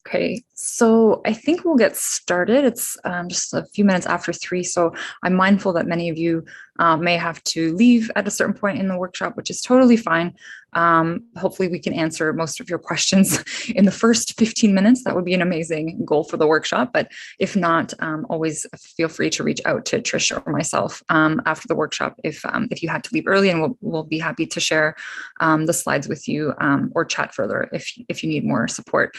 Okay, so I think we'll get started. It's just a few minutes after 3, so I'm mindful that many of you may have to leave at a certain point in the workshop, which is totally fine. Hopefully we can answer most of your questions in the first 15 minutes. That would be an amazing goal for the workshop, but if not, always feel free to reach out to Trish or myself after the workshop if you had to leave early, and we'll be happy to share the slides with you or chat further if you need more support.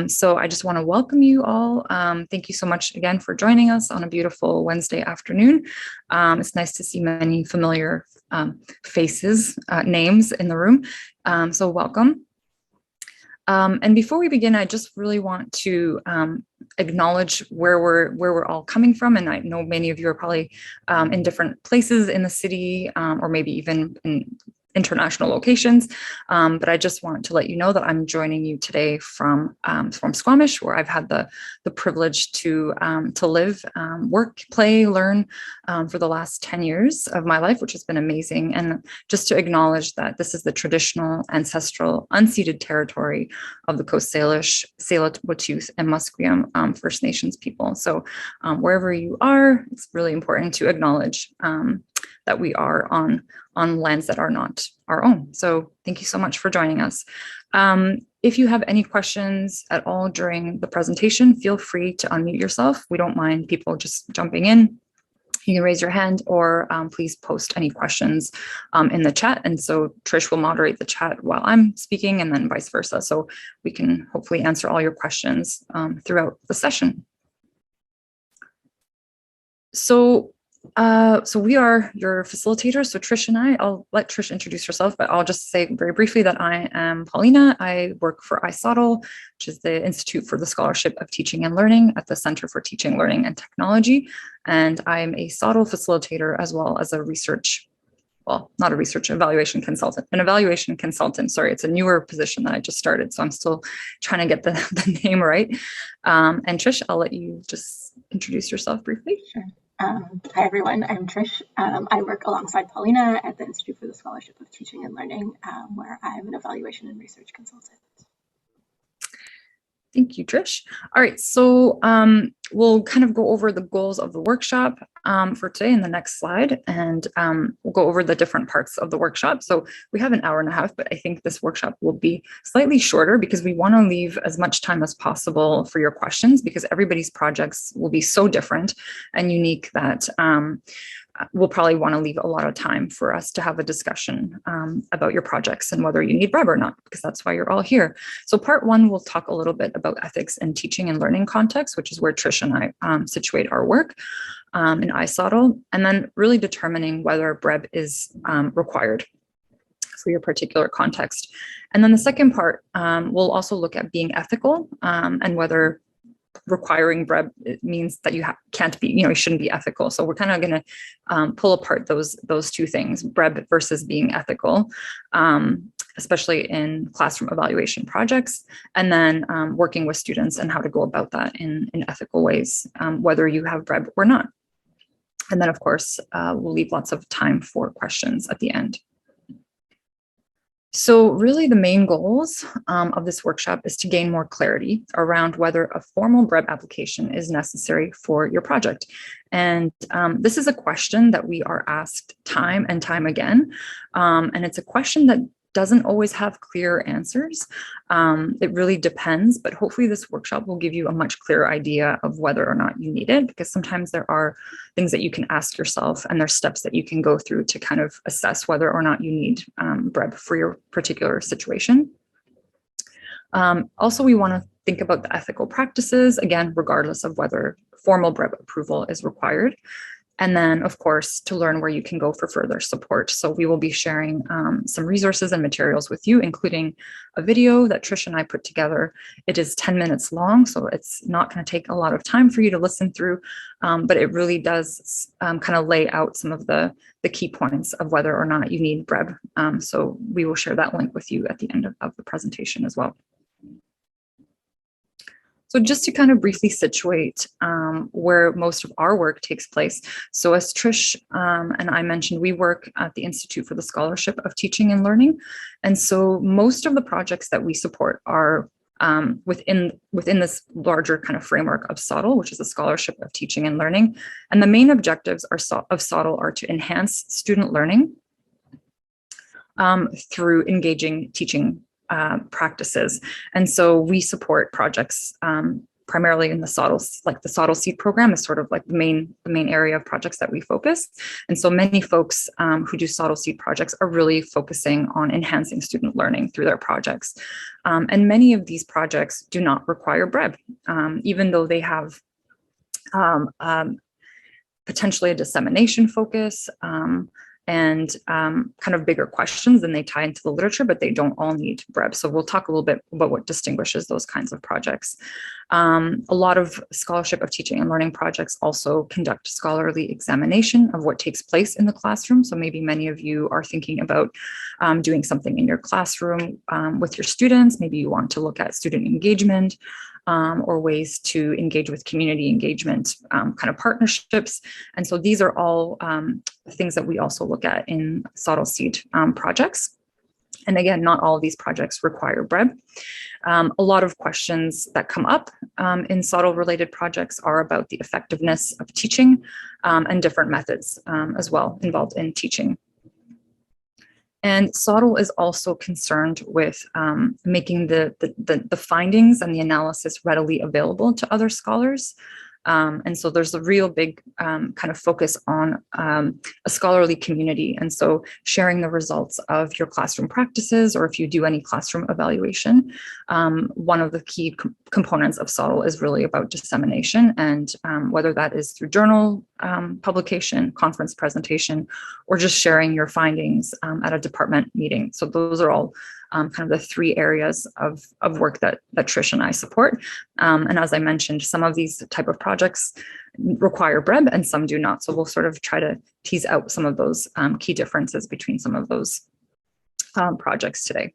So I just want to welcome you all. Thank you so much again for joining us on a beautiful Wednesday afternoon. It's nice to see many familiar faces, names in the room. So welcome. And before we begin, I just really want to acknowledge where we're all coming from. And I know many of you are probably in different places in the city, or maybe even in international locations, but I just want to let you know that I'm joining you today from Squamish, where I've had the privilege to live, work, play, learn for the last 10 years of my life, which has been amazing. And just to acknowledge that this is the traditional, ancestral, unceded territory of the Coast Salish, Tsleil-Waututh, and Musqueam First Nations people. So wherever you are, it's really important to acknowledge that we are on lands that are not our own. So thank you so much for joining us. If you have any questions at all during the presentation, feel free to unmute yourself. We don't mind people just jumping in. You can raise your hand, or please post any questions in the chat. And so Trish will moderate the chat while I'm speaking, and then vice versa. So we can hopefully answer all your questions throughout the session. So we are your facilitators. So Trish and I'll let Trish introduce herself, but I'll just say very briefly that I am Paulina. I work for ISOTL, which is the Institute for the Scholarship of Teaching and Learning at the Center for Teaching, Learning, and Technology. And I'm a SOTL facilitator as well as a research, well, not a research, evaluation consultant, an evaluation consultant. Sorry, it's a newer position that I just started, so I'm still trying to get the name right. And Trish, I'll let you just introduce yourself briefly. Sure. Hi, everyone. I'm Trish. I work alongside Paulina at the Institute for the Scholarship of Teaching and Learning, where I'm an evaluation and research consultant. Thank you, Trish. All right, so we'll kind of go over the goals of the workshop for today in the next slide, and we'll go over the different parts of the workshop. So we have an hour and a half, but I think this workshop will be slightly shorter because we want to leave as much time as possible for your questions, because everybody's projects will be so different and unique that we'll probably want to leave a lot of time for us to have a discussion about your projects and whether you need BREB or not, because that's why you're all here. So part 1, we'll talk a little bit about ethics in teaching and learning context, which is where Trish and I situate our work in ISOTL, and then really determining whether BREB is required for your particular context. And then the second part, we'll also look at being ethical and whether requiring BREB means that you can't be, you shouldn't be ethical. So we're kind of going to pull apart those two things, BREB versus being ethical, especially in classroom evaluation projects, and then working with students and how to go about that in ethical ways, whether you have BREB or not. And then, of course, we'll leave lots of time for questions at the end. So really the main goals of this workshop is to gain more clarity around whether a formal BREB application is necessary for your project. And this is a question that we are asked time and time again. And it's a question that doesn't always have clear answers. It really depends, but hopefully this workshop will give you a much clearer idea of whether or not you need it, because sometimes there are things that you can ask yourself and there's steps that you can go through to kind of assess whether or not you need BREB for your particular situation. Also, we want to think about the ethical practices, again, regardless of whether formal BREB approval is required. And then, of course, to learn where you can go for further support. So we will be sharing some resources and materials with you, including a video that Trish and I put together. It is 10 minutes long, so it's not going to take a lot of time for you to listen through, but it really does kind of lay out some of the key points of whether or not you need BREB. So we will share that link with you at the end of the presentation as well. So just to kind of briefly situate where most of our work takes place. So as Trish and I mentioned, we work at the Institute for the Scholarship of Teaching and Learning. And so most of the projects that we support are within this larger kind of framework of SOTL, which is a scholarship of teaching and learning. And the main objectives of SOTL are to enhance student learning through engaging teaching practices. And so we support projects primarily in the SOTL, like the SOTL Seed program is sort of like the main area of projects that we focus. And so many folks who do SOTL Seed projects are really focusing on enhancing student learning through their projects. And many of these projects do not require BREB, even though they have potentially a dissemination focus and kind of bigger questions, and they tie into the literature, but they don't all need BREB. So we'll talk a little bit about what distinguishes those kinds of projects. A lot of scholarship of teaching and learning projects also conduct scholarly examination of what takes place in the classroom. So maybe many of you are thinking about doing something in your classroom with your students. Maybe you want to look at student engagement or ways to engage with community engagement kind of partnerships. And so these are all things that we also look at in SOTL Seed projects. And again, not all of these projects require BREB. A lot of questions that come up in SOTL related projects are about the effectiveness of teaching and different methods as well involved in teaching. And SOTL is also concerned with making the findings and the analysis readily available to other scholars. And so there's a real big kind of focus on a scholarly community. And so sharing the results of your classroom practices, or if you do any classroom evaluation, one of the key components of SOTL is really about dissemination, and whether that is through journal publication, conference presentation, or just sharing your findings at a department meeting. So those are all kind of the three areas of work that Trish and I support. And as I mentioned, some of these type of projects require BREB and some do not. So we'll sort of try to tease out some of those key differences between some of those projects today.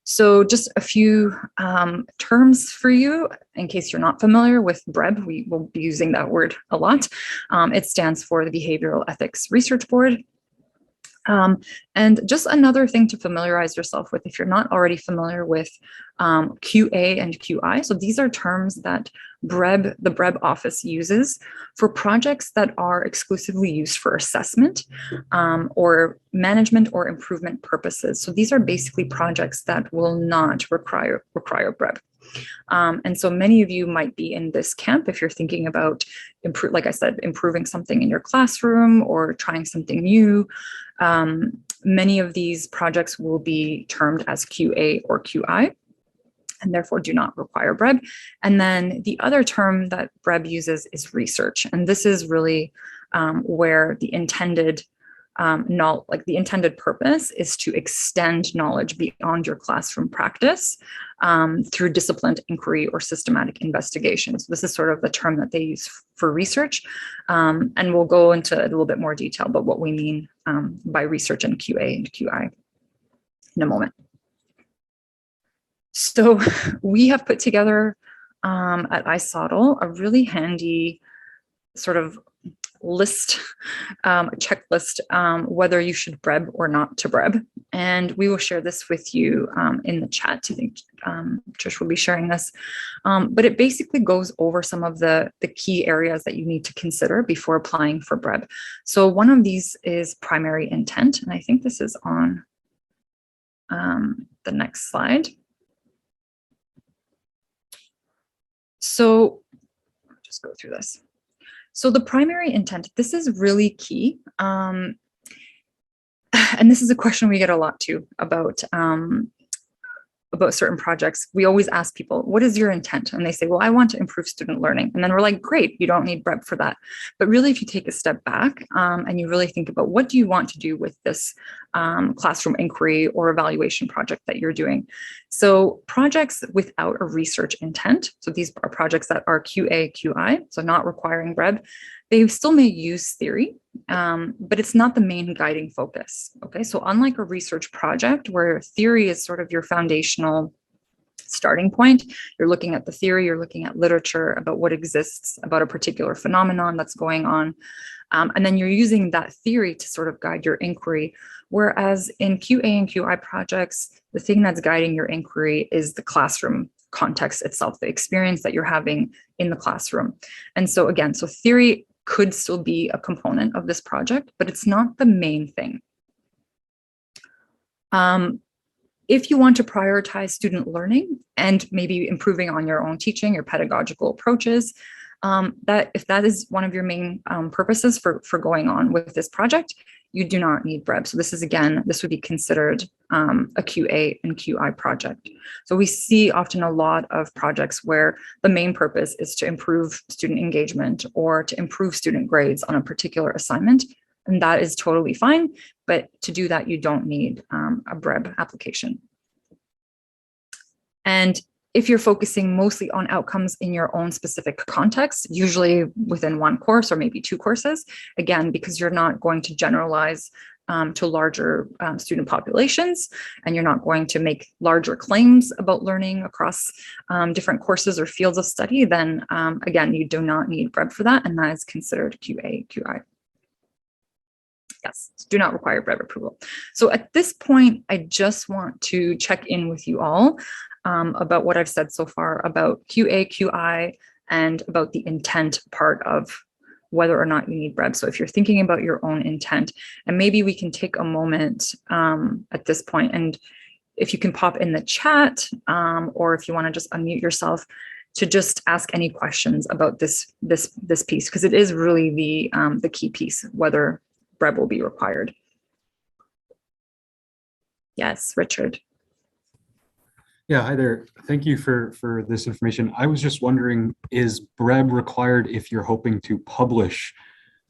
So just a few terms for you, in case you're not familiar with BREB. We will be using that word a lot. It stands for the Behavioral Ethics Research Board. And just another thing to familiarize yourself with, if you're not already familiar with QA and QI. So these are terms that the BREB office uses for projects that are exclusively used for assessment or management or improvement purposes. So these are basically projects that will not require BREB. And so many of you might be in this camp if you're thinking about, like I said, improving something in your classroom or trying something new. Many of these projects will be termed as QA or QI, and therefore do not require BREB. And then the other term that BREB uses is research. And this is really where the intended the intended purpose is to extend knowledge beyond your classroom practice through disciplined inquiry or systematic investigation. So this is sort of the term that they use for research. And we'll go into a little bit more detail about what we mean by research and QA and QI in a moment. So we have put together at iSOTL a really handy sort of list, a checklist, whether you should BREB or not to BREB. And we will share this with you in the chat. I think Trish will be sharing this. But it basically goes over some of the key areas that you need to consider before applying for BREB. So one of these is primary intent. And I think this is on the next slide. So I'll just go through this. So the primary intent, this is really key. And this is a question we get a lot too about certain projects. We always ask people, what is your intent? And they say, well, I want to improve student learning. And then we're like, great, you don't need BREB for that. But really, if you take a step back and you really think about what do you want to do with this classroom inquiry or evaluation project that you're doing. So projects without a research intent, so these are projects that are QA, QI, so not requiring BREB, they still may use theory, but it's not the main guiding focus. Okay, so unlike a research project where theory is sort of your foundational starting point. You're looking at the theory, you're looking at literature about what exists about a particular phenomenon that's going on. And then you're using that theory to sort of guide your inquiry. Whereas in QA and QI projects, the thing that's guiding your inquiry is the classroom context itself, the experience that you're having in the classroom. And so again, so theory could still be a component of this project, but it's not the main thing. If you want to prioritize student learning and maybe improving on your own teaching, your pedagogical approaches, if that is one of your main purposes for going on with this project, you do not need BREB. So this is, again, this would be considered a QA and QI project. So we see often a lot of projects where the main purpose is to improve student engagement or to improve student grades on a particular assignment. And that is totally fine. But to do that, you don't need a BREB application. And if you're focusing mostly on outcomes in your own specific context, usually within one course or maybe two courses, again, because you're not going to generalize to larger student populations, and you're not going to make larger claims about learning across different courses or fields of study, then again, you do not need BREB for that, and that is considered QA, QI. Yes, do not require BREB approval. So at this point, I just want to check in with you all about what I've said so far about QA, QI, and about the intent part of whether or not you need BREB. So if you're thinking about your own intent, and maybe we can take a moment at this point, and if you can pop in the chat, or if you want to just unmute yourself to just ask any questions about this piece, because it is really the key piece, whether BREB will be required. Yes, Richard. Yeah, hi there. Thank you for this information. I was just wondering, is BREB required if you're hoping to publish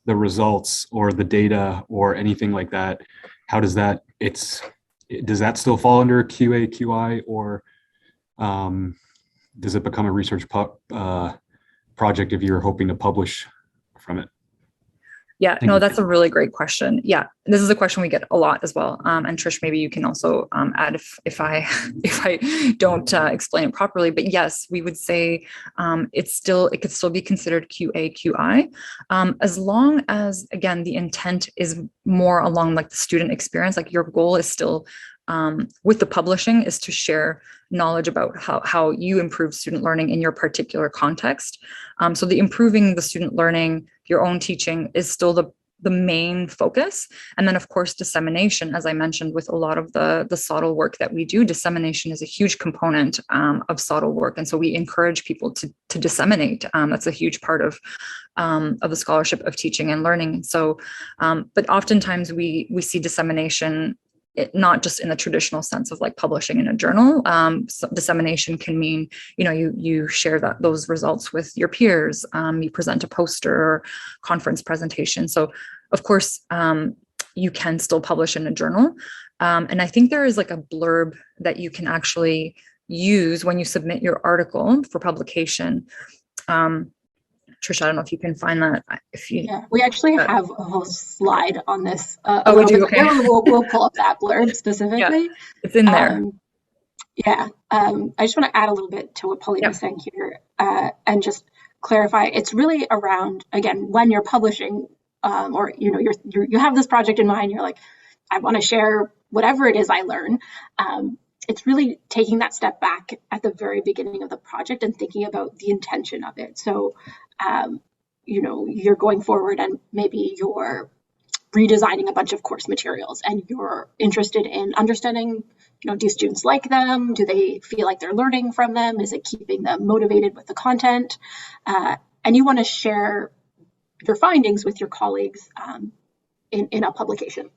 the results or the data or anything like that? How does that, does that still fall under QA, QI, or does it become a research project if you're hoping to publish from it? Yeah, no, that's a really great question. Yeah, this is a question we get a lot as well. And Trish, maybe you can also add if I don't explain it properly. But yes, we would say it could still be considered QA, QI, as long as, again, the intent is more along like the student experience. Like your goal is still with the publishing is to share knowledge about how you improve student learning in your particular context. So the improving the student learning, your own teaching is still the main focus. And then of course, dissemination, as I mentioned, with a lot of the SOTL work that we do, dissemination is a huge component of SOTL work. And so we encourage people to disseminate. That's a huge part of the scholarship of teaching and learning. So, but oftentimes we see dissemination not just in the traditional sense of like publishing in a journal. So dissemination can mean, you share those results with your peers, you present a poster or conference presentation. So of course, you can still publish in a journal. And I think there is like a blurb that you can actually use when you submit your article for publication. Trisha, I don't know if you can find that. Yeah, we actually have a whole slide on this. Oh, we do? Okay. We'll pull up that blurb specifically. Yeah, it's in there. I just want to add a little bit to what Paulina was saying here and just clarify. It's really around, again, when you're publishing or, you have this project in mind, you're like, I want to share whatever it is I learn. It's really taking that step back at the very beginning of the project and thinking about the intention of it. So, you're going forward and maybe you're redesigning a bunch of course materials and you're interested in understanding, do students like them? Do they feel like they're learning from them? Is it keeping them motivated with the content? And you want to share your findings with your colleagues in a publication.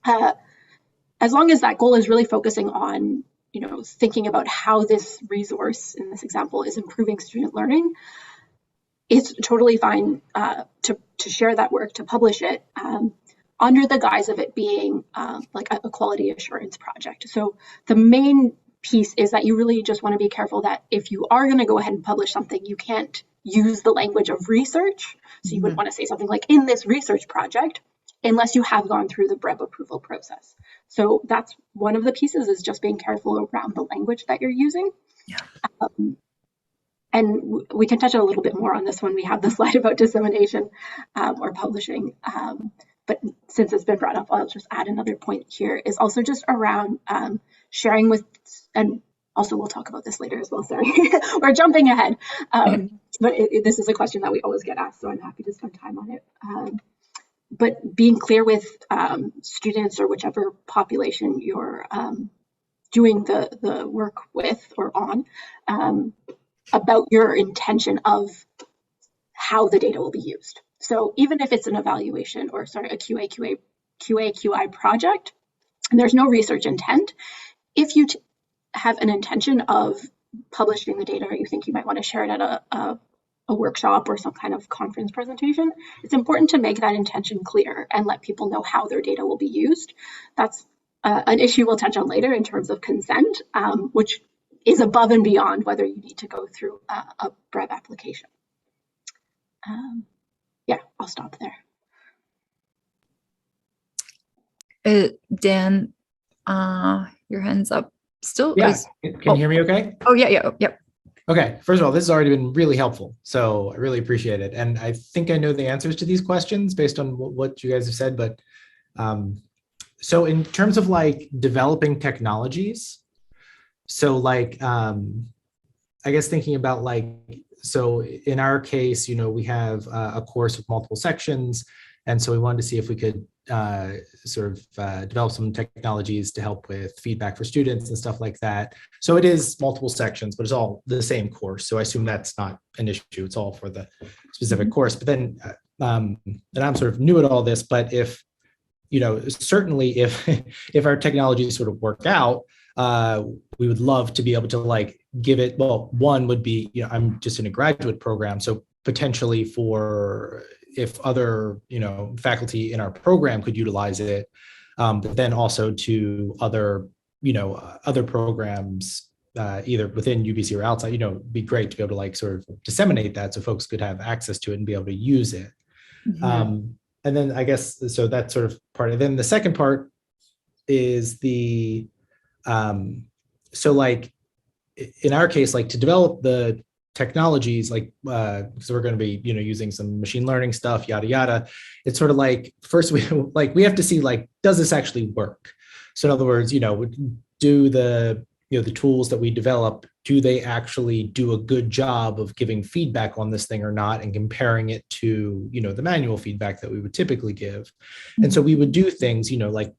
As long as that goal is really focusing on, thinking about how this resource in this example is improving student learning, it's totally fine to share that work, to publish it under the guise of it being like a quality assurance project. So the main piece is that you really just want to be careful that if you are going to go ahead and publish something, you can't use the language of research. So you would want to say something like, in this research project, unless you have gone through the BREB approval process. So that's one of the pieces, is just being careful around the language that you're using. Yeah. And we can touch a little bit more on this when we have the slide about dissemination or publishing. But since it's been brought up, I'll just add another point here, is also just around sharing with, and also we'll talk about this later as well, sorry, we're jumping ahead. But this is a question that we always get asked, so I'm happy to spend time on it. But being clear with students or whichever population you're doing the work with or on, about your intention of how the data will be used. So even if it's an evaluation or a QA/QI project, and there's no research intent, if you have an intention of publishing the data, or you think you might want to share it at a workshop or some kind of conference presentation, it's important to make that intention clear and let people know how their data will be used. That's an issue we'll touch on later in terms of consent, which is above and beyond whether you need to go through a BREB application. Yeah, I'll stop there. Dan, your hand's up still? Yeah, can you hear me okay? Oh, yep. Okay, first of all, this has already been really helpful, so I really appreciate it. And I think I know the answers to these questions based on what you guys have said, but so in terms of like developing technologies, so like, I guess thinking about like, so in our case, we have a course with multiple sections. And so we wanted to see if we could develop some technologies to help with feedback for students and stuff like that. So it is multiple sections, but it's all the same course. So I assume that's not an issue. It's all for the specific course. But then, and I'm sort of new at all this, but if, certainly if our technologies sort of work out, we would love to be able to like give it, well, one would be, I'm just in a graduate program. So potentially for if other, faculty in our program could utilize it, but then also to other, other programs, either within UBC or outside, it'd be great to be able to like sort of disseminate that so folks could have access to it and be able to use it. Mm-hmm. And then I guess, so that's sort of part of it. Then the second part is the, so like in our case, like to develop the technologies, like, because we're going to be, using some machine learning stuff, yada, yada. It's sort of like, first we have to see like, does this actually work? So in other words, do the, the tools that we develop, do they actually do a good job of giving feedback on this thing or not, and comparing it to, the manual feedback that we would typically give. Mm-hmm. And so we would do things, like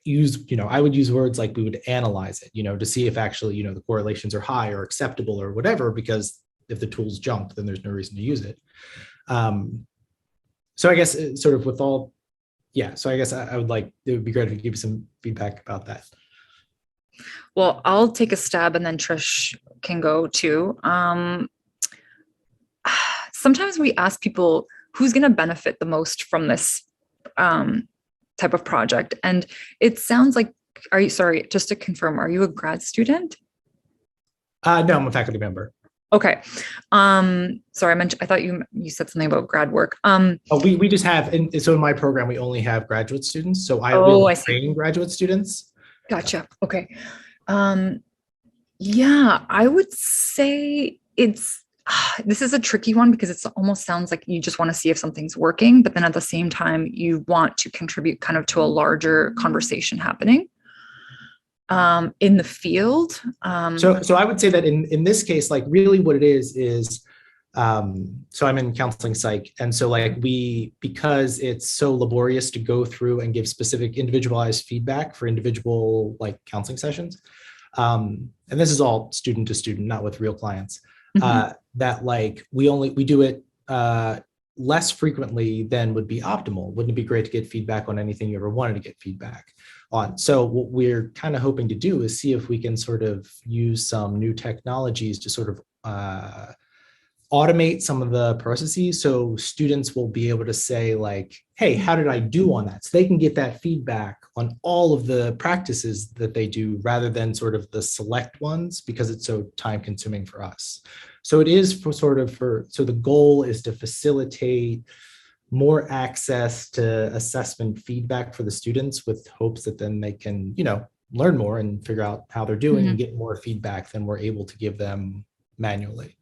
I would use words like we would analyze it, to see if actually, the correlations are high or acceptable or whatever, because if the tool's junk, then there's no reason to use it. So I guess sort of with all, yeah, so I guess I would like, it would be great if you give me some feedback about that. Well, I'll take a stab and then Trish can go too. Sometimes we ask people who's going to benefit the most from this type of project. And it sounds like, sorry, just to confirm, are you a grad student? No, I'm a faculty member. Okay. Sorry, I thought you said something about grad work. We just have, and so in my program, we only have graduate students. So I will train graduate students. Gotcha. Okay. Yeah, I would say this is a tricky one because it almost sounds like you just want to see if something's working, but then at the same time, you want to contribute kind of to a larger conversation happening in the field. So I would say that in this case, like really what it is, so I'm in counseling psych. And so like because it's so laborious to go through and give specific individualized feedback for individual like counseling sessions. And this is all student to student, not with real clients, that like we do it less frequently than would be optimal. Wouldn't it be great to get feedback on anything you ever wanted to get feedback on? So what we're kind of hoping to do is see if we can sort of use some new technologies to sort of automate some of the processes, so students will be able to say like, hey, how did I do on that? So they can get that feedback on all of the practices that they do rather than sort of the select ones, because it's so time consuming for us. So it is so the goal is to facilitate more access to assessment feedback for the students with hopes that then they can, learn more and figure out how they're doing and get more feedback than we're able to give them manually.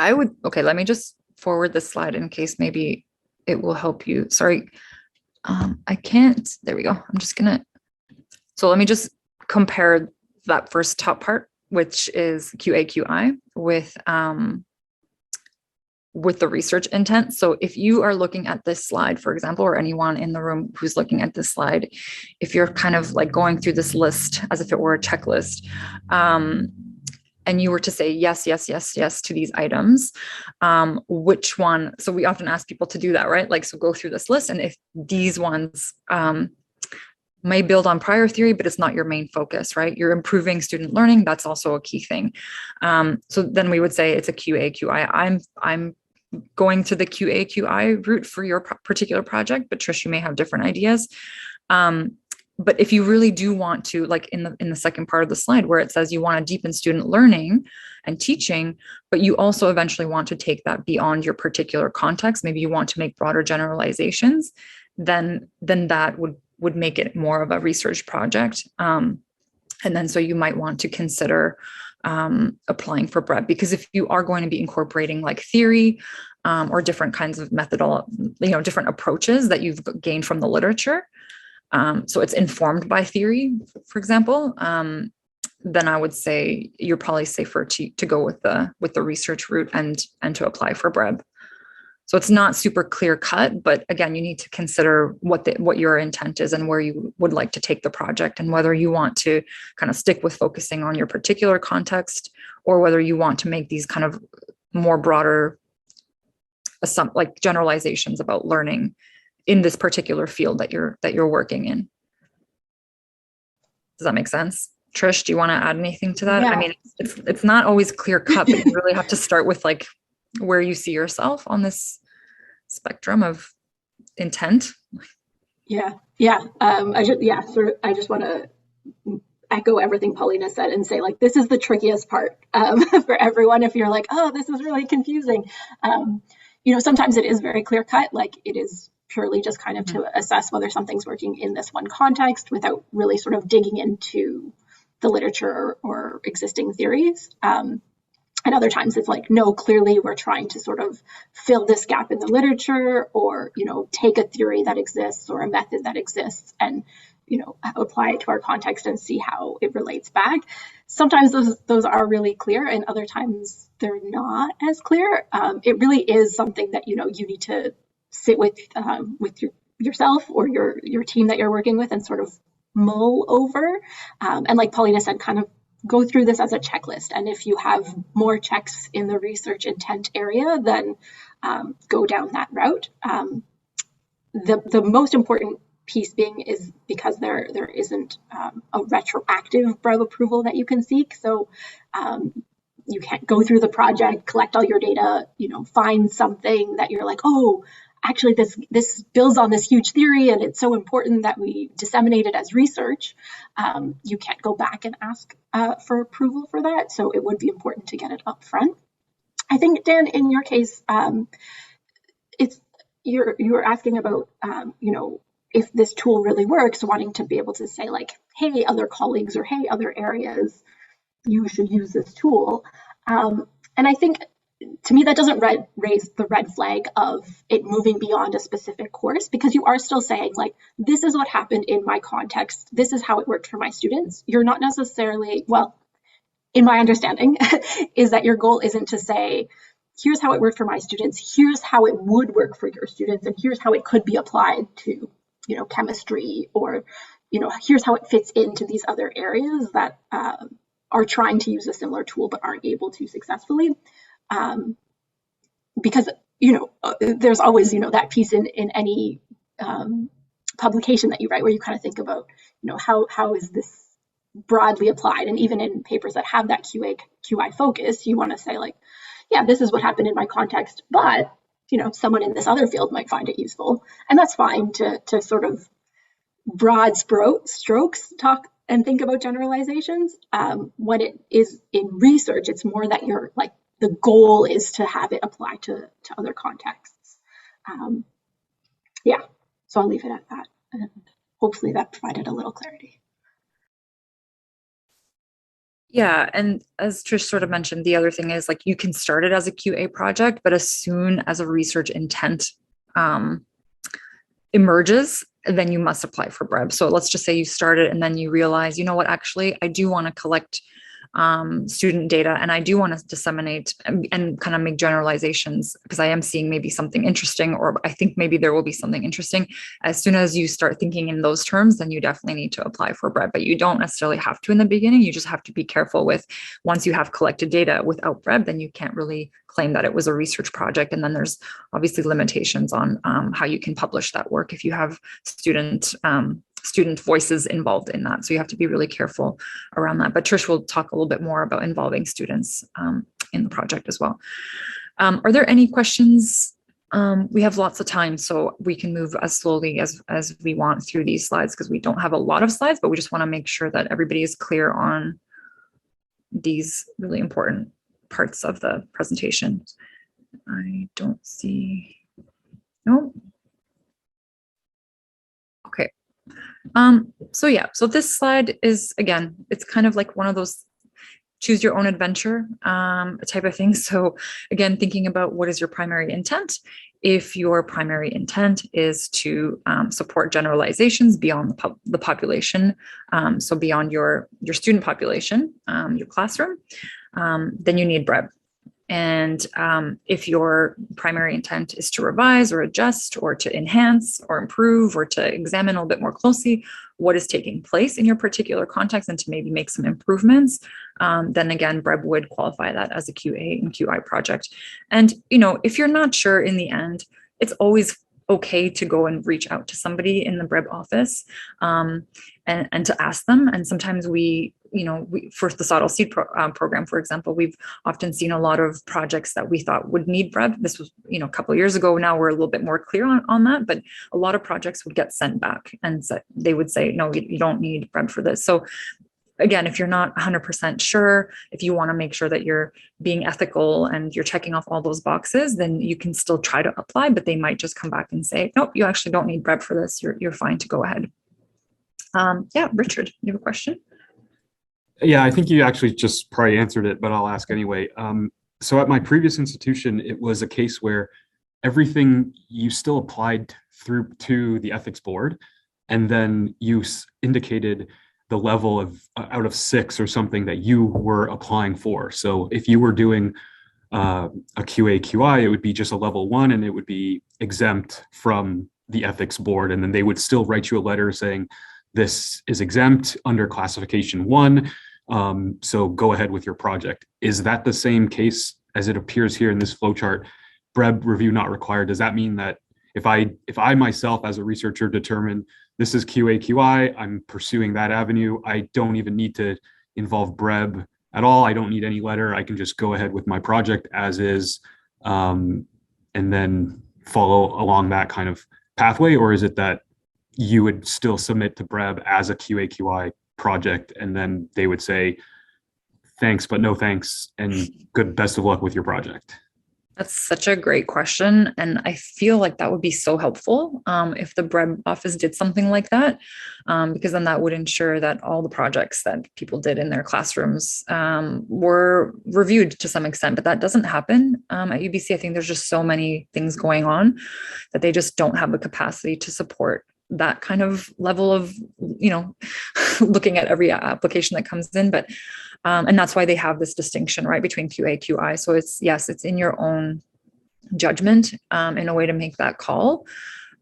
Okay, let me just forward this slide in case maybe it will help you. Sorry, I can't, there we go. So let me just compare that first top part, which is QA/QI with the research intent. So if you are looking at this slide, for example, or anyone in the room who's looking at this slide, if you're kind of like going through this list as if it were a checklist, and you were to say yes, yes, yes, yes to these items, which one? So we often ask people to do that, right? Like, so go through this list, and if these ones may build on prior theory, but it's not your main focus, right? You're improving student learning. That's also a key thing. So then we would say it's a QA/QI. I'm going to the QA/QI route for your particular project, but Trish, you may have different ideas. But if you really do want to, like in the second part of the slide where it says you want to deepen student learning and teaching, but you also eventually want to take that beyond your particular context, maybe you want to make broader generalizations, then that would make it more of a research project. And then so you might want to consider applying for BREB, because if you are going to be incorporating like theory or different kinds of different approaches that you've gained from the literature, so it's informed by theory, for example, then I would say you're probably safer to go with the research route and to apply for BREB. So it's not super clear cut, but again, you need to consider what your intent is and where you would like to take the project, and whether you want to kind of stick with focusing on your particular context, or whether you want to make these kind of more broader, like generalizations about learning in this particular field that you're working in. Does that make sense? Trish, do you want to add anything to that? Yeah. I mean, it's not always clear cut, but you really have to start with like where you see yourself on this spectrum of intent. Yeah. I just want to echo everything Paulina said and say, like, this is the trickiest part for everyone. If you're like, oh, this is really confusing. Sometimes it is very clear cut, like it is purely just kind of to assess whether something's working in this one context without really sort of digging into the literature or existing theories. And other times it's like, no, clearly we're trying to sort of fill this gap in the literature, or, take a theory that exists or a method that exists and, apply it to our context and see how it relates back. Sometimes those are really clear, and other times they're not as clear. It really is something that, you need to sit with yourself or your team that you're working with and sort of mull over. And like Paulina said, kind of go through this as a checklist. And if you have more checks in the research intent area, then go down that route. The most important piece being is because there isn't a retroactive BREB approval that you can seek. So you can't go through the project, collect all your data, find something that you're like, oh, actually this builds on this huge theory and it's so important that we disseminate it as research. You can't go back and ask for approval for that. So it would be important to get it up front. I think, Dan, in your case, you're asking about, if this tool really works, wanting to be able to say like, hey, other colleagues, or hey, other areas, you should use this tool. And I think, to me, that doesn't raise the red flag of it moving beyond a specific course, because you are still saying, like, this is what happened in my context. This is how it worked for my students. You're not necessarily, well, in my understanding, is that your goal isn't to say, here's how it worked for my students, here's how it would work for your students, and here's how it could be applied to, chemistry, or, here's how it fits into these other areas that are trying to use a similar tool but aren't able to successfully. Because, there's always, that piece in any publication that you write where you kind of think about, how is this broadly applied? And even in papers that have that QA/QI focus, you want to say like, yeah, this is what happened in my context, but, someone in this other field might find it useful. And that's fine to sort of broad strokes talk and think about generalizations. When it is in research, it's more that you're like, the goal is to have it apply to other contexts. Yeah, so I'll leave it at that. And hopefully that provided a little clarity. Yeah, and as Trish sort of mentioned, the other thing is like you can start it as a QA project, but as soon as a research intent emerges, then you must apply for BREB. So let's just say you start it and then you realize, you know what, actually, I do want to collect student data and I do want to disseminate and kind of make generalizations because I am seeing maybe something interesting, or I think maybe there will be something interesting. As soon as you start thinking in those terms, then you definitely need to apply for BREB, but you don't necessarily have to in the beginning. You just have to be careful with, once you have collected data without BREB, then you can't really claim that it was a research project. And then there's obviously limitations on how you can publish that work if you have student voices involved in that. So you have to be really careful around that. But Trish will talk a little bit more about involving students in the project as well. Are there any questions? We have lots of time, so we can move as slowly as we want through these slides because we don't have a lot of slides, but we just want to make sure that everybody is clear on these really important parts of the presentation. I don't see, no. Okay. So yeah, so this slide is, again, it's kind of like one of those choose your own adventure type of thing. So again, thinking about what is your primary intent. If your primary intent is to support generalizations beyond the population, so beyond your student population, your classroom, then you need BREB. And if your primary intent is to revise or adjust or to enhance or improve or to examine a little bit more closely what is taking place in your particular context and to maybe make some improvements, then again, BREB would qualify that as a QA and QI project. And, you know, if you're not sure in the end, it's always okay to go and reach out to somebody in the BREB office and to ask them. And sometimes for the Sawdell Seed program, for example, we've often seen a lot of projects that we thought would need BREB. This was, a couple of years ago. Now we're a little bit more clear on that, but a lot of projects would get sent back and they would say, no, you don't need BREB for this. So again, if you're not 100% sure, if you want to make sure that you're being ethical and you're checking off all those boxes, then you can still try to apply, but they might just come back and say, nope, you actually don't need BREB for this. You're fine to go ahead. Yeah, Richard, you have a question? Yeah, I think you actually just probably answered it, but I'll ask anyway. So at my previous institution, it was a case where everything you still applied through to the ethics board, and then you indicated the level of out of 6 or something that you were applying for. So if you were doing a QA QI, it would be just a level 1 and it would be exempt from the ethics board. And then they would still write you a letter saying, this is exempt under classification 1. So go ahead with your project. Is that the same case as it appears here in this flowchart? BREB review not required. Does that mean that if I myself as a researcher determine this is QA QI, I'm pursuing that avenue, I don't even need to involve BREB at all? I don't need any letter. I can just go ahead with my project as is, and then follow along that kind of pathway? Or is it that you would still submit to BREB as a QA QI project, and then they would say, thanks, but no thanks, and best of luck with your project? That's such a great question. And I feel like that would be so helpful if the BREB office did something like that, because then that would ensure that all the projects that people did in their classrooms were reviewed to some extent. But that doesn't happen at UBC. I think there's just so many things going on that they just don't have the capacity to support that kind of level of, looking at every application that comes in. But and that's why they have this distinction, right, between QA, QI. So it's in your own judgment in a way to make that call.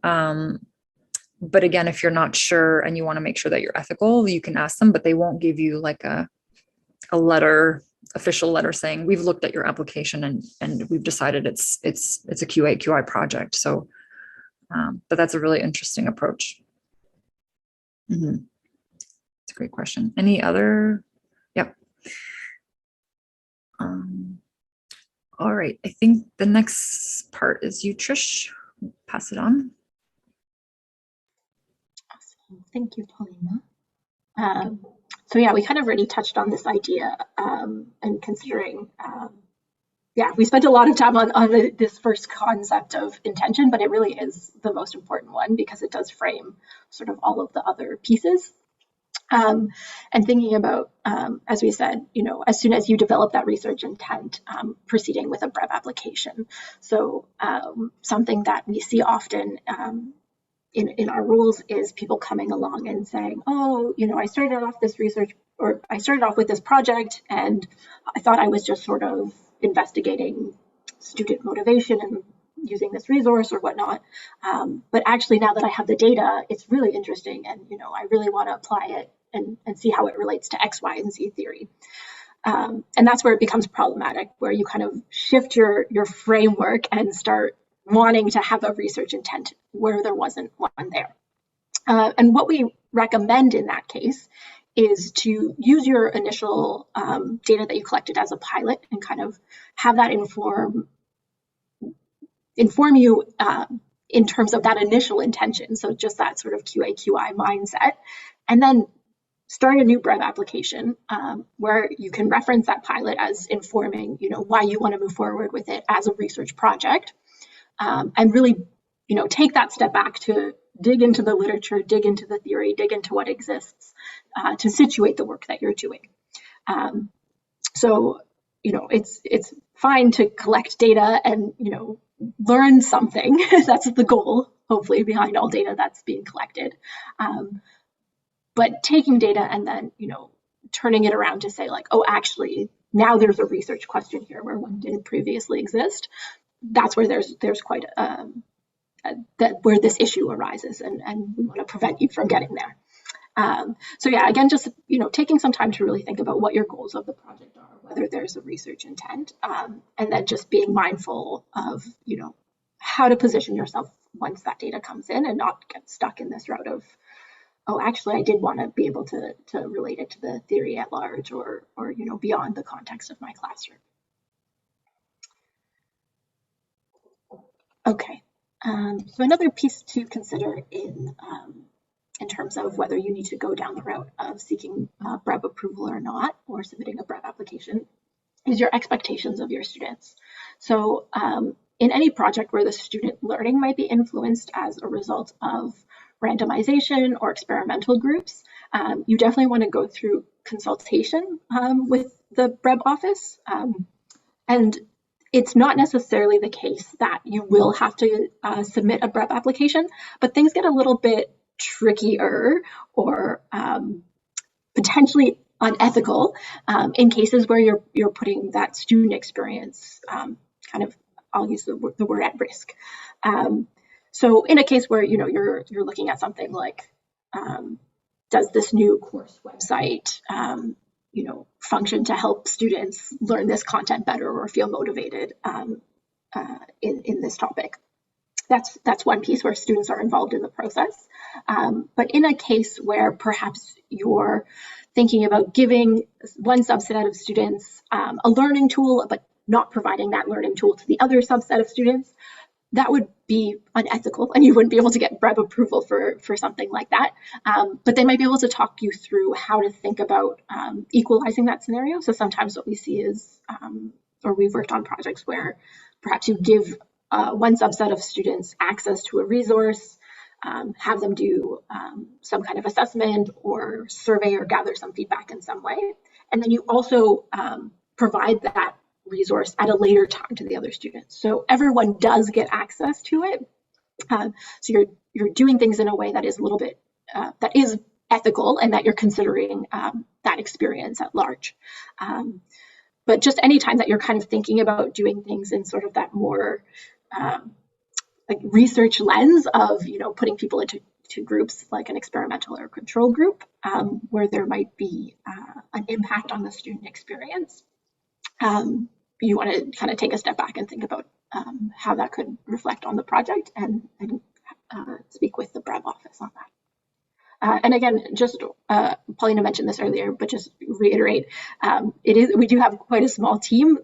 But again, if you're not sure and you want to make sure that you're ethical, you can ask them, but they won't give you like a official letter saying, we've looked at your application and we've decided it's a QA, QI project. So, but that's a really interesting approach. Mm-hmm. It's a great question. Any other? Yep. All right. I think the next part is you, Trish. Pass it on. Awesome. Thank you, Paulina. So yeah, we kind of already touched on this idea and considering yeah, we spent a lot of time on this first concept of intention, but it really is the most important one because it does frame sort of all of the other pieces. And thinking about, as we said, as soon as you develop that research intent, proceeding with a BREB application. So something that we see often in our rules is people coming along and saying, oh, I started off this research, or I started off with this project, and I thought I was just sort of investigating student motivation and using this resource or whatnot. But actually, now that I have the data, it's really interesting, and I really want to apply it and see how it relates to X, Y, and Z theory. And that's where it becomes problematic, where you kind of shift your framework and start wanting to have a research intent where there wasn't one there. And what we recommend in that case is to use your initial data that you collected as a pilot and kind of have that inform you in terms of that initial intention. So just that sort of QA/QI mindset, and then start a new BREB application where you can reference that pilot as informing, why you want to move forward with it as a research project, and really, take that step back to dig into the literature, dig into the theory, dig into what exists to situate the work that you're doing. So, it's fine to collect data and, learn something. That's the goal, hopefully, behind all data that's being collected. But taking data and then, turning it around to say like, oh, actually, now there's a research question here where one didn't previously exist. That's where there's quite where this issue arises, and we want to prevent you from getting there. So yeah, again, just taking some time to really think about what your goals of the project are, whether there's a research intent, and then just being mindful of how to position yourself once that data comes in, and not get stuck in this route of, oh, actually, I did want to be able to relate it to the theory at large, or beyond the context of my classroom. Okay, so another piece to consider in terms of whether you need to go down the route of seeking BREB approval or not, or submitting a BREB application, is your expectations of your students. So in any project where the student learning might be influenced as a result of randomization or experimental groups, you definitely want to go through consultation with the BREB office. And it's not necessarily the case that you will have to submit a BREB application, but things get a little bit trickier or potentially unethical in cases where you're putting that student experience kind of, I'll use the word, at risk. So in a case where you're looking at something like, does this new course website function to help students learn this content better or feel motivated in this topic? That's one piece where students are involved in the process. But in a case where perhaps you're thinking about giving one subset of students a learning tool, but not providing that learning tool to the other subset of students, that would be unethical, and you wouldn't be able to get BREB approval for something like that. But they might be able to talk you through how to think about equalizing that scenario. So sometimes what we see is, or we've worked on projects where perhaps you give one subset of students access to a resource, have them do some kind of assessment or survey or gather some feedback in some way. And then you also provide that resource at a later time to the other students. So everyone does get access to it. So you're doing things in a way that is a little bit, that is ethical, and that you're considering that experience at large. But just any time that you're kind of thinking about doing things in sort of that more like research lens of, putting people into groups like an experimental or control group, where there might be an impact on the student experience, you want to kind of take a step back and think about how that could reflect on the project, and speak with the BREB office on that. And again, just Paulina mentioned this earlier, but just reiterate, we do have quite a small team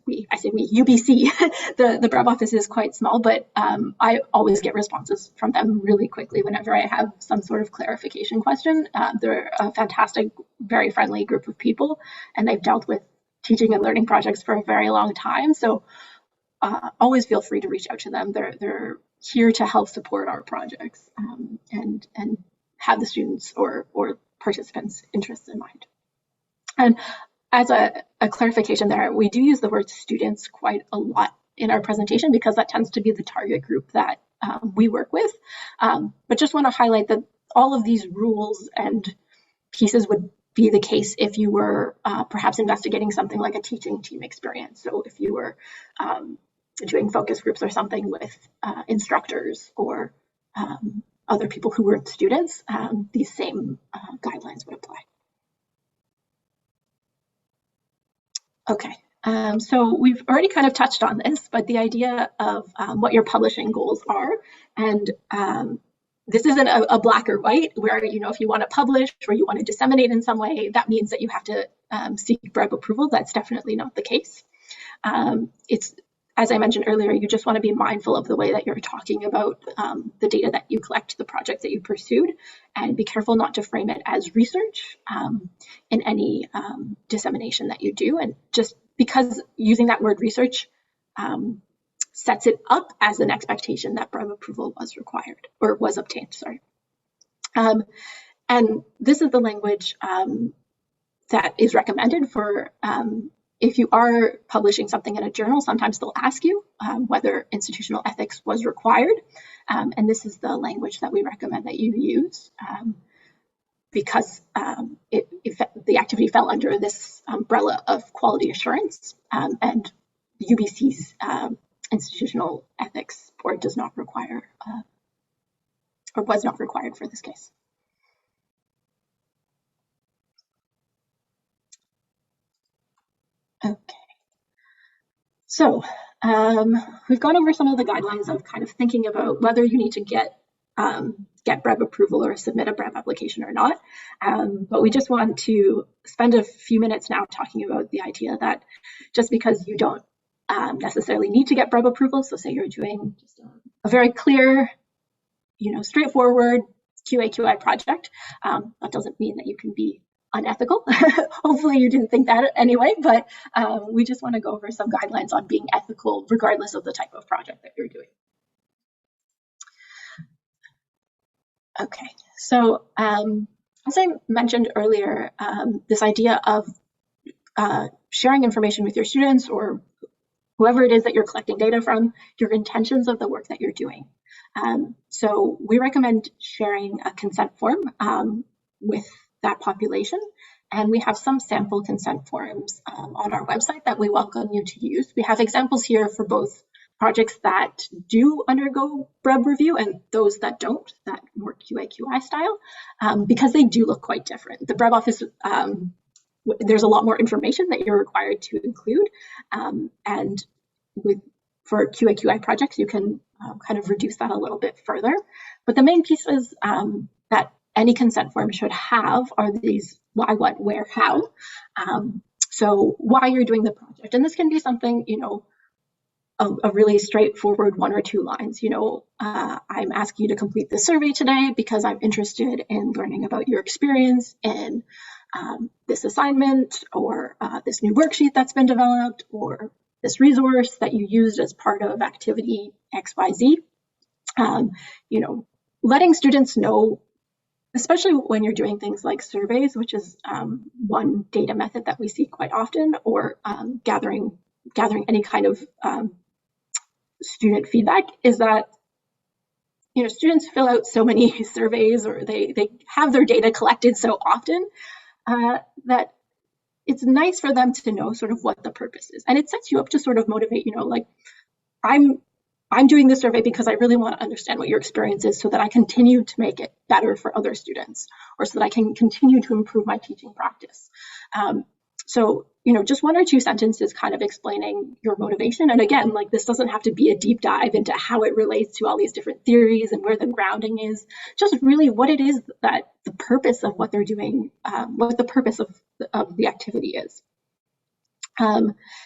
UBC, the BREB office is quite small, but I always get responses from them really quickly whenever I have some sort of clarification question. They're a fantastic, very friendly group of people, and they've dealt with teaching and learning projects for a very long time. So always feel free to reach out to them. They're here to help support our projects and have the students or participants' interests in mind. And as a clarification there, we do use the word students quite a lot in our presentation because that tends to be the target group that we work with. But just want to highlight that all of these rules and pieces would be the case if you were perhaps investigating something like a teaching team experience. So if you were doing focus groups or something with instructors or other people who weren't students, these same guidelines would apply. Okay, so we've already kind of touched on this, but the idea of what your publishing goals are, and this isn't a black or white where, you know, if you want to publish or you want to disseminate in some way, that means that you have to seek BREB approval. That's definitely not the case. It's, as I mentioned earlier, you just want to be mindful of the way that you're talking about the data that you collect, the project that you pursued, and be careful not to frame it as research in any dissemination that you do. And just because using that word research sets it up as an expectation that BREB approval was required or was obtained, sorry. And this is the language that is recommended for if you are publishing something in a journal. Sometimes they'll ask you whether institutional ethics was required. And this is the language that we recommend that you use because the activity fell under this umbrella of quality assurance, and the UBC's institutional ethics board does not require or was not required for this case. Okay, so we've gone over some of the guidelines of kind of thinking about whether you need to get BREB approval or submit a BREB application or not. But we just want to spend a few minutes now talking about the idea that just because you don't necessarily need to get BREB approval, so say you're doing just a very clear, straightforward QA/QI project, that doesn't mean that you can be unethical. Hopefully you didn't think that anyway, but we just want to go over some guidelines on being ethical regardless of the type of project that you're doing. Okay, so as I mentioned earlier, this idea of sharing information with your students or whoever it is that you're collecting data from, your intentions of the work that you're doing. So we recommend sharing a consent form with that population. And we have some sample consent forms on our website that we welcome you to use. We have examples here for both projects that do undergo BREB review and those that don't, that more QA/QI style, because they do look quite different. The BREB office, there's a lot more information that you're required to include. And for QA/QI projects, you can kind of reduce that a little bit further. But the main pieces that any consent form should have are these why, what, where, how. So why you're doing the project. And this can be something, a really straightforward 1 or 2 lines. I'm asking you to complete this survey today because I'm interested in learning about your experience in this assignment or this new worksheet that's been developed or this resource that you used as part of activity XYZ. Letting students know, especially when you're doing things like surveys, which is one data method that we see quite often, or gathering any kind of student feedback, is that students fill out so many surveys or they have their data collected so often that it's nice for them to know sort of what the purpose is. And it sets you up to sort of motivate, like I'm doing this survey because I really want to understand what your experience is so that I continue to make it better for other students or so that I can continue to improve my teaching practice. So, just 1 or 2 sentences kind of explaining your motivation. And again, this doesn't have to be a deep dive into how it relates to all these different theories and where the grounding is, just really what it is that the purpose of what they're doing, what the purpose of the activity is.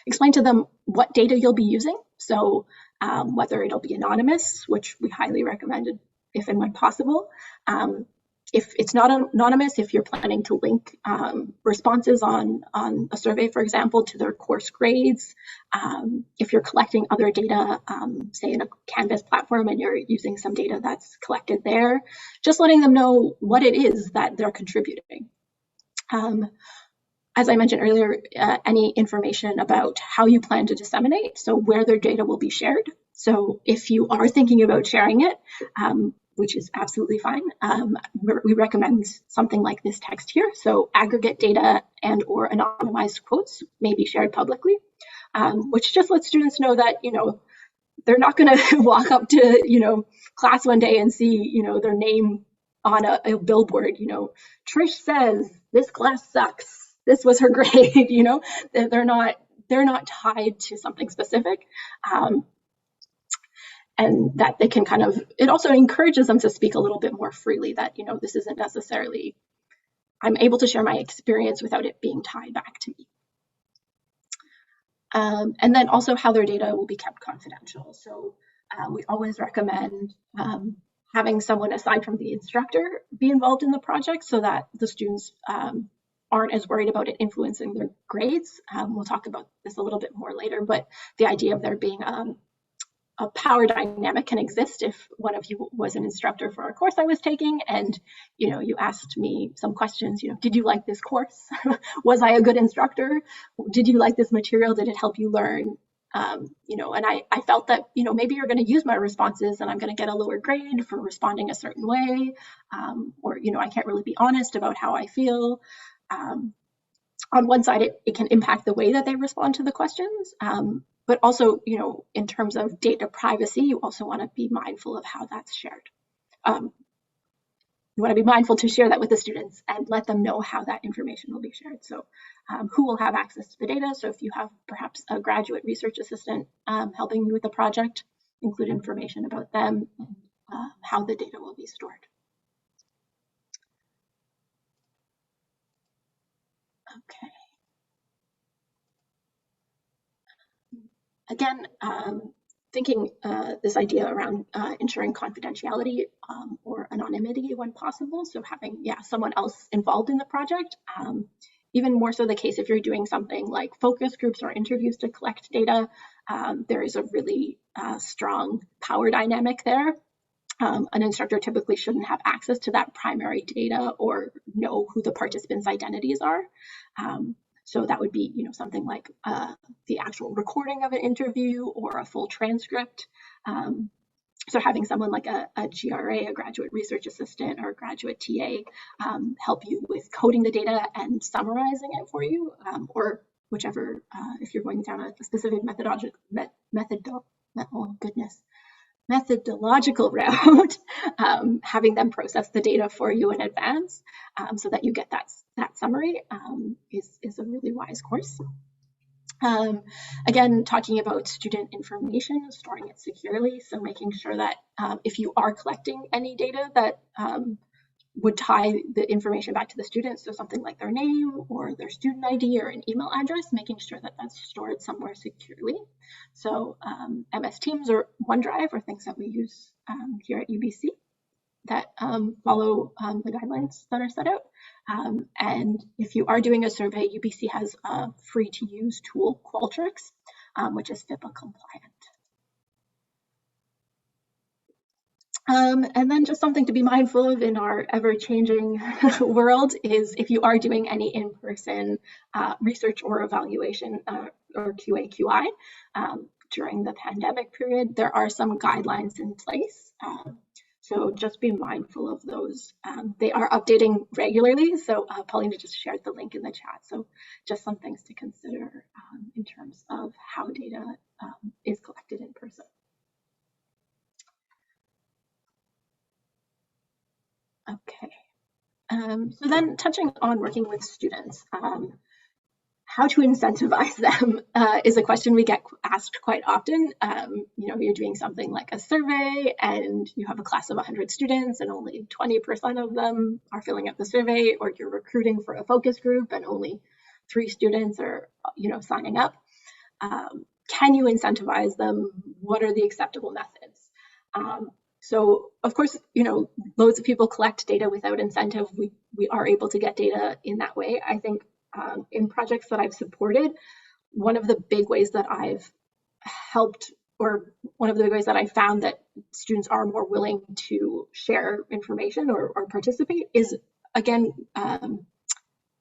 Explain to them what data you'll be using. So whether it'll be anonymous, which we highly recommend if and when possible, if it's not anonymous, if you're planning to link responses on a survey, for example, to their course grades, if you're collecting other data, say in a Canvas platform and you're using some data that's collected there, just letting them know what it is that they're contributing. As I mentioned earlier, any information about how you plan to disseminate, so where their data will be shared. So if you are thinking about sharing it, which is absolutely fine, we recommend something like this text here. So aggregate data and or anonymized quotes may be shared publicly, which just lets students know that, they're not going to walk up to, class one day and see, their name on a billboard, Trish says this class sucks. This was her grade, they're not tied to something specific. And that they can it also encourages them to speak a little bit more freely, that, this isn't necessarily, I'm able to share my experience without it being tied back to me. And then also how their data will be kept confidential. So we always recommend having someone aside from the instructor be involved in the project so that the students aren't as worried about it influencing their grades. We'll talk about this a little bit more later, but the idea of there being a power dynamic can exist if one of you was an instructor for a course I was taking and, you asked me some questions, did you like this course? Was I a good instructor? Did you like this material? Did it help you learn? And I felt that, maybe you're going to use my responses and I'm going to get a lower grade for responding a certain way. Or, I can't really be honest about how I feel. On one side, it can impact the way that they respond to the questions. But also, in terms of data privacy, you also want to be mindful of how that's shared. You want to be mindful to share that with the students and let them know how that information will be shared. So who will have access to the data? So if you have perhaps a graduate research assistant helping you with the project, include information about them and how the data will be stored. Okay. Again, thinking this idea around ensuring confidentiality or anonymity when possible. So having, someone else involved in the project. Even more so the case if you're doing something like focus groups or interviews to collect data, there is a really strong power dynamic there. An instructor typically shouldn't have access to that primary data or know who the participants' identities are. So that would be, something like the actual recording of an interview or a full transcript. So having someone like a GRA, a graduate research assistant, or a graduate TA help you with coding the data and summarizing it for you, or whichever, if you're going down a specific methodological route, having them process the data for you in advance so that you get that summary is a really wise course. Again, talking about student information, storing it securely, so making sure that if you are collecting any data that would tie the information back to the students, so something like their name or their student ID or an email address, making sure that that's stored somewhere securely. So MS Teams or OneDrive are things that we use here at UBC that follow the guidelines that are set out. And if you are doing a survey, UBC has a free-to-use tool, Qualtrics, which is FIPA compliant. And then just something to be mindful of in our ever-changing world is if you are doing any in-person research or evaluation or QA/QI during the pandemic period, there are some guidelines in place. So just be mindful of those. They are updating regularly. So Paulina just shared the link in the chat. So just some things to consider in terms of how data is collected in person. Okay, so then touching on working with students, how to incentivize them is a question we get asked quite often. You're doing something like a survey and you have a class of 100 students and only 20% of them are filling out the survey, or you're recruiting for a focus group and only 3 students are, signing up. Can you incentivize them? What are the acceptable methods? So of course, loads of people collect data without incentive. We are able to get data in that way. I think in projects that I've supported, one of the big ways that I've helped, or one of the big ways that I found that students are more willing to share information or participate is, again,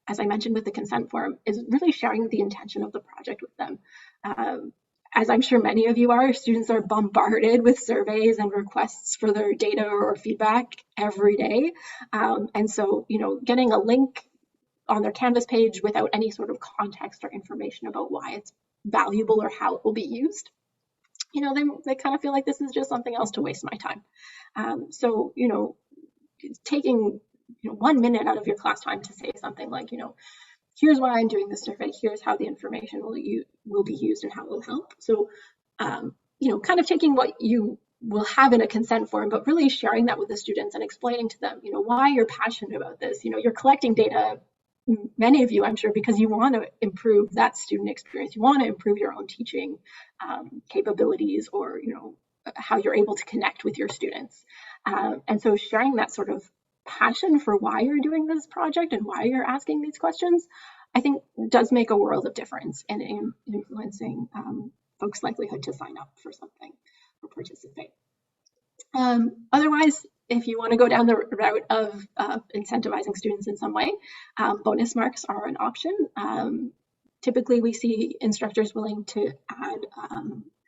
as I mentioned with the consent form, is really sharing the intention of the project with them. As I'm sure many of you are, students are bombarded with surveys and requests for their data or feedback every day. And so, getting a link on their Canvas page without any sort of context or information about why it's valuable or how it will be used, they kind of feel like this is just something else to waste my time. So, taking 1 minute out of your class time to say something like, here's why I'm doing this survey, here's how the information will be used and how it will help. So, kind of taking what you will have in a consent form, but really sharing that with the students and explaining to them, why you're passionate about this. You're collecting data, many of you, I'm sure, because you want to improve that student experience. You want to improve your own teaching capabilities, or, how you're able to connect with your students. And so sharing that sort of passion for why you're doing this project and why you're asking these questions, I think does make a world of difference in influencing folks' likelihood to sign up for something or participate. Otherwise, if you want to go down the route of incentivizing students in some way, bonus marks are an option. Typically, we see instructors willing to add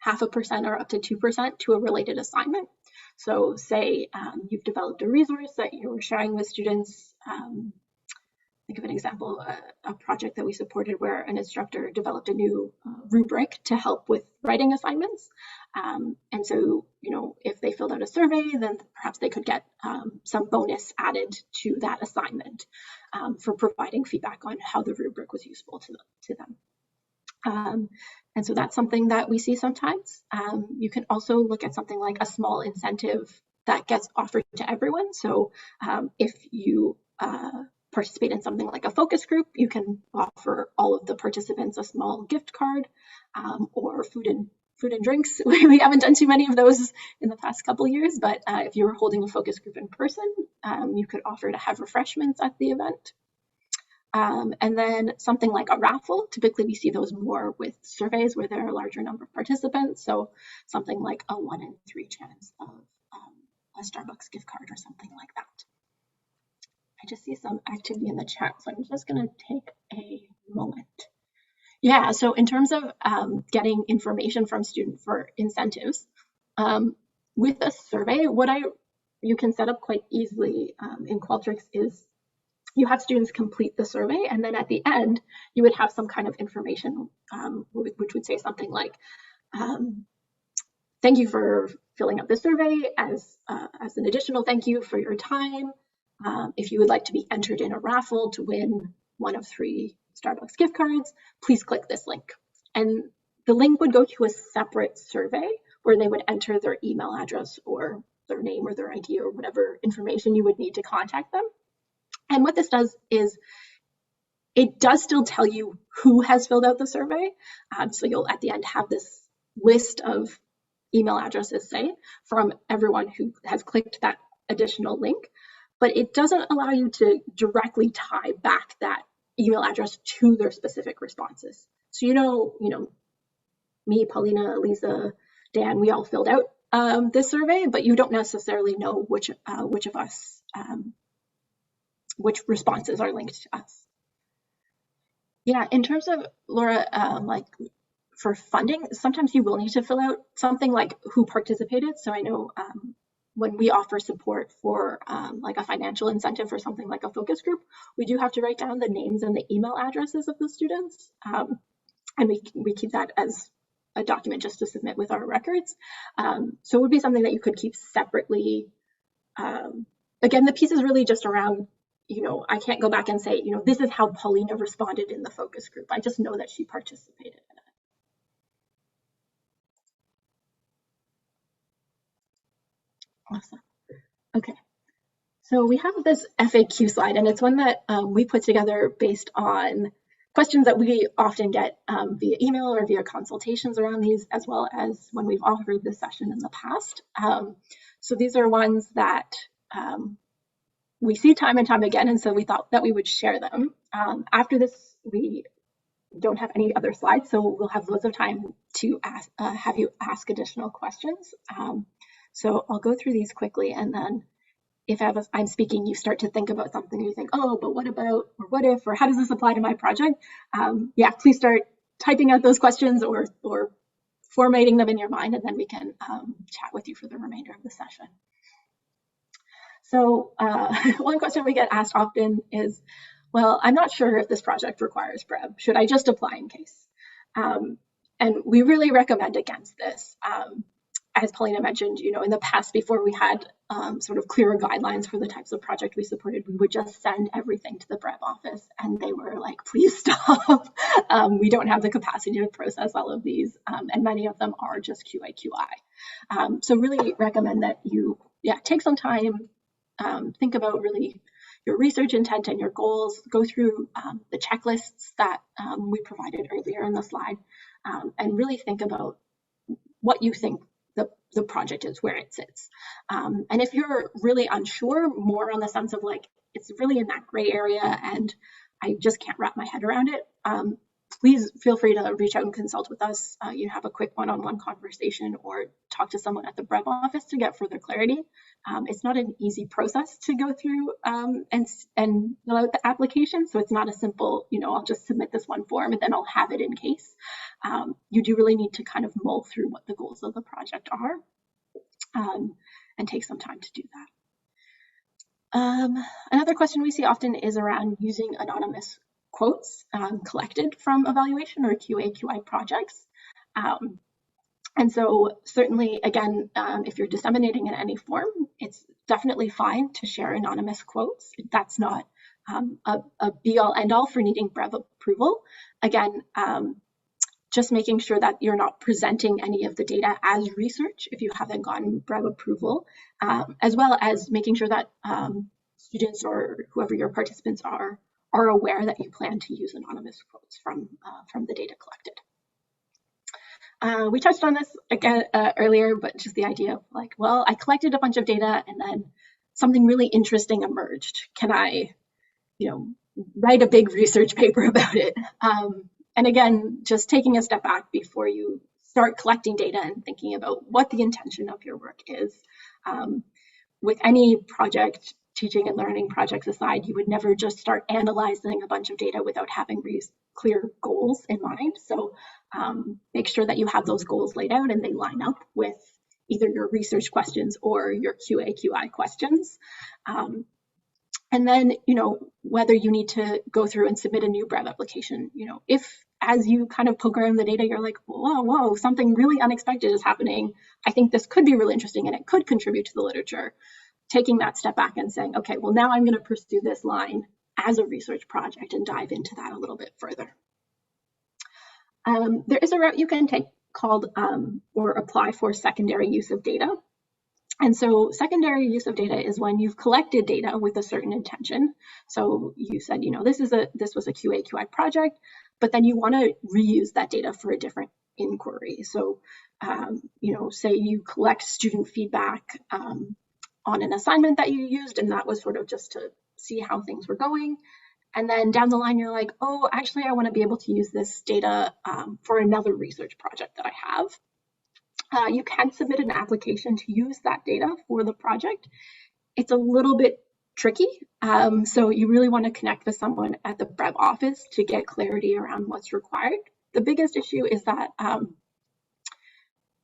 0.5% or up to 2% to a related assignment. So say you've developed a resource that you're sharing with students. Think of an example, a project that we supported where an instructor developed a new rubric to help with writing assignments. And so, if they filled out a survey, then perhaps they could get some bonus added to that assignment for providing feedback on how the rubric was useful to them. And so that's something that we see sometimes. You can also look at something like a small incentive that gets offered to everyone. So if you participate in something like a focus group, you can offer all of the participants a small gift card or food and drinks. We haven't done too many of those in the past couple of years, but if you were holding a focus group in person, you could offer to have refreshments at the event. And then something like a raffle, typically we see those more with surveys where there are a larger number of participants. So something like a 1 in 3 chance of a Starbucks gift card or something like that. I just see some activity in the chat, so I'm just going to take a moment. Yeah, so in terms of getting information from students for incentives, with a survey, you can set up quite easily in Qualtrics is you have students complete the survey, and then at the end, you would have some kind of information, which would say something like, thank you for filling out the survey. As an additional thank you for your time, if you would like to be entered in a raffle to win 1 of 3 Starbucks gift cards, please click this link. And the link would go to a separate survey where they would enter their email address or their name or their ID or whatever information you would need to contact them. And what this does is it does still tell you who has filled out the survey. So you'll at the end have this list of email addresses, say, from everyone who has clicked that additional link. But it doesn't allow you to directly tie back that email address to their specific responses. So me, Paulina, Lisa, Dan, we all filled out this survey, but you don't necessarily know which of us, which responses are linked to us. Yeah, in terms of, Laura, like for funding, sometimes you will need to fill out something like who participated. So I know when we offer support for like a financial incentive for something like a focus group, we do have to write down the names and the email addresses of the students. And we keep that as a document just to submit with our records. So it would be something that you could keep separately. Again, the piece is really just around, I can't go back and say, this is how Paulina responded in the focus group. I just know that she participated in it. Awesome. Okay. So we have this FAQ slide, and it's one that we put together based on questions that we often get via email or via consultations around these, as well as when we've offered this session in the past. So these are ones that we see time and time again, and so we thought that we would share them. After this, we don't have any other slides, so we'll have loads of time to have you ask additional questions. So I'll go through these quickly, and then if I'm speaking, you start to think about something, and you think, oh, but what about, or what if, or how does this apply to my project? Yeah, please start typing out those questions or formatting them in your mind, and then we can chat with you for the remainder of the session. So one question we get asked often is, well, I'm not sure if this project requires BREB. Should I just apply in case? And we really recommend against this. As Paulina mentioned, in the past, before we had sort of clearer guidelines for the types of project we supported, we would just send everything to the BREB office, and they were like, please stop. We don't have the capacity to process all of these, and many of them are just QA/QI. So really recommend that you take some time, think about really your research intent and your goals, go through the checklists that we provided earlier in the slide, and really think about what you think the project is, where it sits. And if you're really unsure, more on the sense of like, it's really in that gray area and I just can't wrap my head around it, please feel free to reach out and consult with us. You have a quick one-on-one conversation or talk to someone at the BREB office to get further clarity. It's not an easy process to go through and fill out the application. So it's not a simple, I'll just submit this one form and then I'll have it in case. You do really need to kind of mull through what the goals of the project are and take some time to do that. Another question we see often is around using anonymous quotes collected from evaluation or QA/QI projects. And so certainly, again, if you're disseminating in any form, it's definitely fine to share anonymous quotes. That's not a be-all, end-all for needing BREB approval. Again, just making sure that you're not presenting any of the data as research if you haven't gotten BREB approval, as well as making sure that students or whoever your participants are aware that you plan to use anonymous quotes from the data collected. We touched on this again earlier, but just the idea of like, well, I collected a bunch of data and then something really interesting emerged. Can I, write a big research paper about it? And again, just taking a step back before you start collecting data and thinking about what the intention of your work is. With any project, teaching and learning projects aside, you would never just start analyzing a bunch of data without having clear goals in mind. So make sure that you have those goals laid out and they line up with either your research questions or your QA/QI questions. And then, whether you need to go through and submit a new BREB application, if as you kind of poke around the data, you're like, whoa, something really unexpected is happening. I think this could be really interesting and it could contribute to the literature. Taking that step back and saying, okay, well, now I'm going to pursue this line as a research project and dive into that a little bit further. There is a route you can take called or apply for secondary use of data. And so secondary use of data is when you've collected data with a certain intention. So you said, this was a QA/QI project, but then you want to reuse that data for a different inquiry. So, say you collect student feedback on an assignment that you used, and that was sort of just to see how things were going. And then down the line, you're like, oh, actually, I want to be able to use this data for another research project that I have. You can submit an application to use that data for the project. It's a little bit tricky. So you really want to connect with someone at the BREB office to get clarity around what's required. The biggest issue is that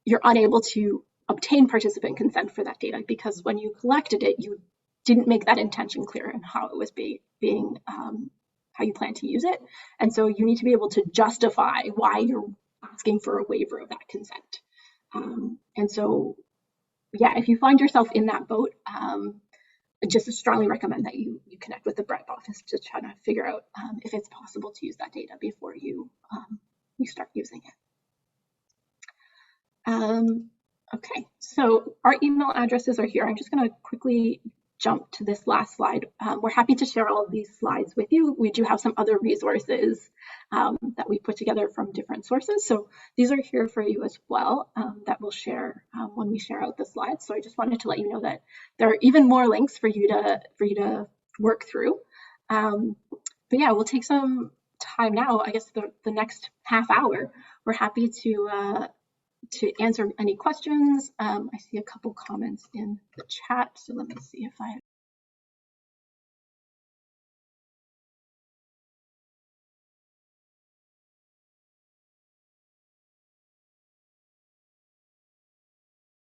you're unable to obtain participant consent for that data because when you collected it, you didn't make that intention clear and how it was being how you plan to use it. And so you need to be able to justify why you're asking for a waiver of that consent. And so, if you find yourself in that boat, I just strongly recommend that you connect with the BREB office to try to figure out if it's possible to use that data before you start using it. Okay, so our email addresses are here. I'm just going to quickly jump to this last slide. We're happy to share all of these slides with you. We do have some other resources that we put together from different sources. So these are here for you as well that we'll share when we share out the slides. So I just wanted to let you know that there are even more links for you to work through. But yeah, we'll take some time now. I guess the next half hour, we're happy to answer any questions. I see a couple comments in the chat, so let me see if I